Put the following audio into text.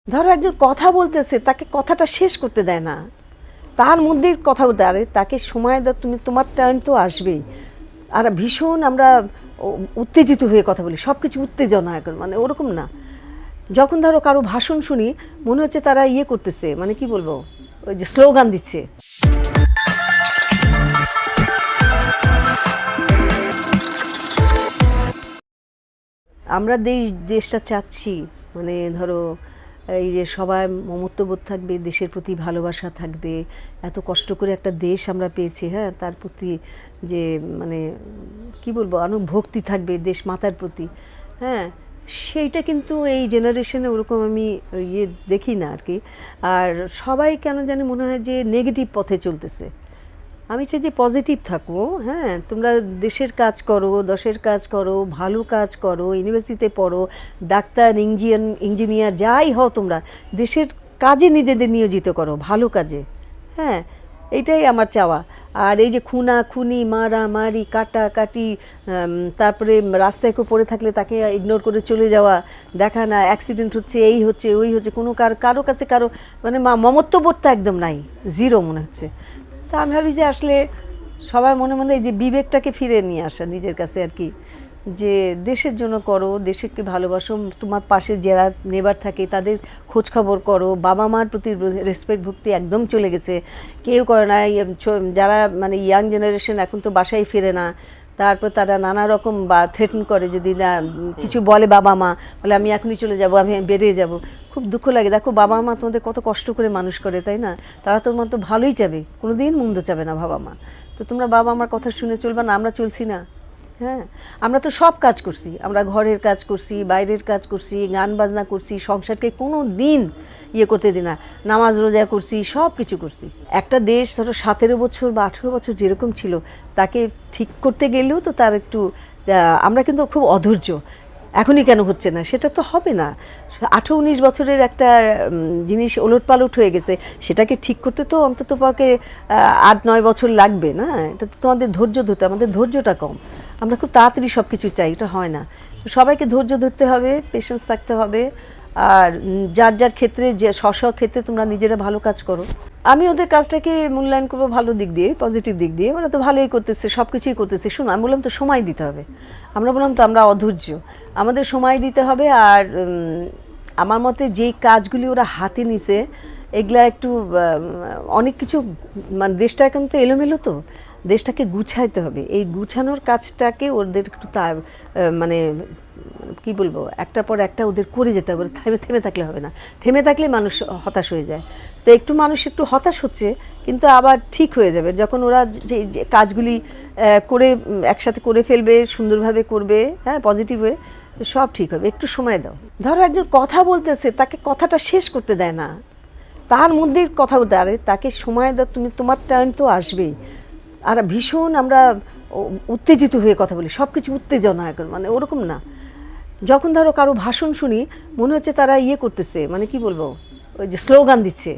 ধরো একজন কথা বলতেছে, তাকে কথাটা শেষ করতে দেয় না, তার মধ্যেই কথা বলতে, আরে তাকে সময় দাও, তুমি তোমার টার্ন তো আসবেই। আর ভীষণ আমরা উত্তেজিত হয়ে কথা বলি, সব কিছু উত্তেজনা এখন, মানে ওরকম না। যখন ধরো কারো ভাষণ শুনি, মনে হচ্ছে তারা ইয়ে করতেছে, মানে কি বলবো, ওই যে স্লোগান দিচ্ছে। আমরা দেশটা চাচ্ছি, মানে ধরো এই যে সবাই মমত্ববোধ থাকবে, দেশের প্রতি ভালোবাসা থাকবে, এত কষ্ট করে একটা দেশ আমরা পেয়েছি, হ্যাঁ, তার প্রতি যে মানে কি বলবো ভক্তি থাকবে দেশ মাতার প্রতি, হ্যাঁ, সেইটা কিন্তু এই জেনারেশনে ওরকম আমি ইয়ে দেখি না আর কি। আর সবাই কেন জানি মনে হয় যে নেগেটিভ পথে চলতেছে। আমি চাই যে পজিটিভ থাকো, হ্যাঁ, তোমরা দেশের কাজ করো, দশের কাজ করো, ভালো কাজ করো, ইউনিভার্সিটিতে পড়ো, ডাক্তার, ইঞ্জিনিয়ার যাই হও, তোমরা দেশের কাজে নিজেদের নিয়োজিত করো, ভালো কাজে, হ্যাঁ, এইটাই আমার চাওয়া। আর এই যে খুনাখুনি, মারামারি, কাটাকাটি, তারপরে রাস্তায় কেউ পড়ে থাকলে তাকে ইগনোর করে চলে যাওয়া, দেখা না অ্যাক্সিডেন্ট হচ্ছে, এই হচ্ছে, ওই হচ্ছে, কোনো কারো কাছে কারো মানে মমত্ববোধটা একদম নাই, জিরো মনে হচ্ছে। তা আমি ভাবি যে আসলে সবার মনে মনে এই যে বিবেকটাকে ফিরে নিয়ে আসা নিজের কাছে আর কি, যে দেশের জন্য করো, দেশকে ভালোবাসো, তোমার পাশে যারা নেবার থাকে তাদের খোঁজ খবর করো, বাবা মার প্রতি রেসপেক্ট ভক্তি একদম চলে গেছে, কেউ করে না। যারা মানে ইয়াং জেনারেশন এখন তো বাসায় ফিরে না, তারপর তারা নানা রকম বা থ্রেটন করে, যদি না কিছু বলে বাবা মা, বলে আমি এখনই চলে যাব, আমি বেরিয়ে যাব। খুব দুঃখ লাগে, দেখো বাবা মা তোমাদের কত কষ্ট করে মানুষ করে, তাই না? তারা তোমার তো ভালোই চাবে, কোনো দিন মন্দ চাবে না বাবা মা। তো তোমরা বাবা আমার কথা শুনে চলবে না, আমরা চলছি না? হ্যাঁ, আমরা তো সব কাজ করছি, আমরা ঘরের কাজ করছি, বাইরের কাজ করছি, গান বাজনা করছি, সংসারকে কোনো দিন ইয়ে করতে দিই না, নামাজ রোজা করছি, সব কিছু করছি। একটা দেশ ধরো 17 বছর বা 18 বছর যেরকম ছিল, তাকে ঠিক করতে গেলেও তো তার একটু, আমরা কিন্তু খুব অধৈর্য, এখনই কেন হচ্ছে না, সেটা তো হবে না। 18-19 বছরের একটা জিনিস ওলটপালট হয়ে গেছে, সেটাকে ঠিক করতে তো অন্তত পক্ষে 8-9 বছর লাগবে না? এটা তো তোমাদের ধৈর্য ধরতে, আমাদের ধৈর্যটা কম, আমরা খুব তাড়াতাড়ি সব কিছু চাই, এটা হয় না। সবাইকে ধৈর্য ধরতে হবে, পেশেন্স থাকতে হবে। আর যার যার ক্ষেত্রে, যে স্ব ক্ষেত্রে তোমরা নিজেরা ভালো কাজ করো। আমি ওদের কাজটাকে মূল্যায়ন করবো ভালো দিক দিয়ে, পজিটিভ দিক দিয়ে, ওরা তো ভালোই করতেছে, সব কিছুই করতেছে। শুনো, আমি বললাম তো সময় দিতে হবে, আমরা বললাম তো আমরা অধৈর্য, আমাদের সময় দিতে হবে। আর আমার মতে যেই কাজগুলি ওরা হাতে নিছে, এগুলা একটু অনেক কিছু, মানে দেশটা এখন তো এলোমেলো, তো দেশটাকে গুছাইতে হবে, এই গুছানোর কাজটাকে ওদের একটু মানে কি বলবো, একটার পর একটা ওদের করে যেতে হবে, থেমে থাকলে হবে না, থেমে থাকলে মানুষ হতাশ হয়ে যায়। তো একটু মানুষ একটু হতাশ হচ্ছে, কিন্তু আবার ঠিক হয়ে যাবে যখন ওরা যে কাজগুলি করে একসাথে করে ফেলবে, সুন্দরভাবে করবে, হ্যাঁ, পজিটিভ হয়ে, সব ঠিক হবে। একটু সময় দাও। ধরো একজন কথা বলতেছে, তাকে কথাটা শেষ করতে দেয় না, তার মধ্যেই কথা বলতে, আরে তাকে সময় দাও, তুমি তোমার টার্ন তো আসবেই। আর ভীষণ আমরা উত্তেজিত হয়ে কথা বলি, সব কিছু উত্তেজনা এখন, মানে ওরকম না। যখন ধরো কারো ভাষণ শুনি, মনে হচ্ছে তারা ইয়ে করতেছে, মানে কি বলবো, ওই যে স্লোগান দিচ্ছে।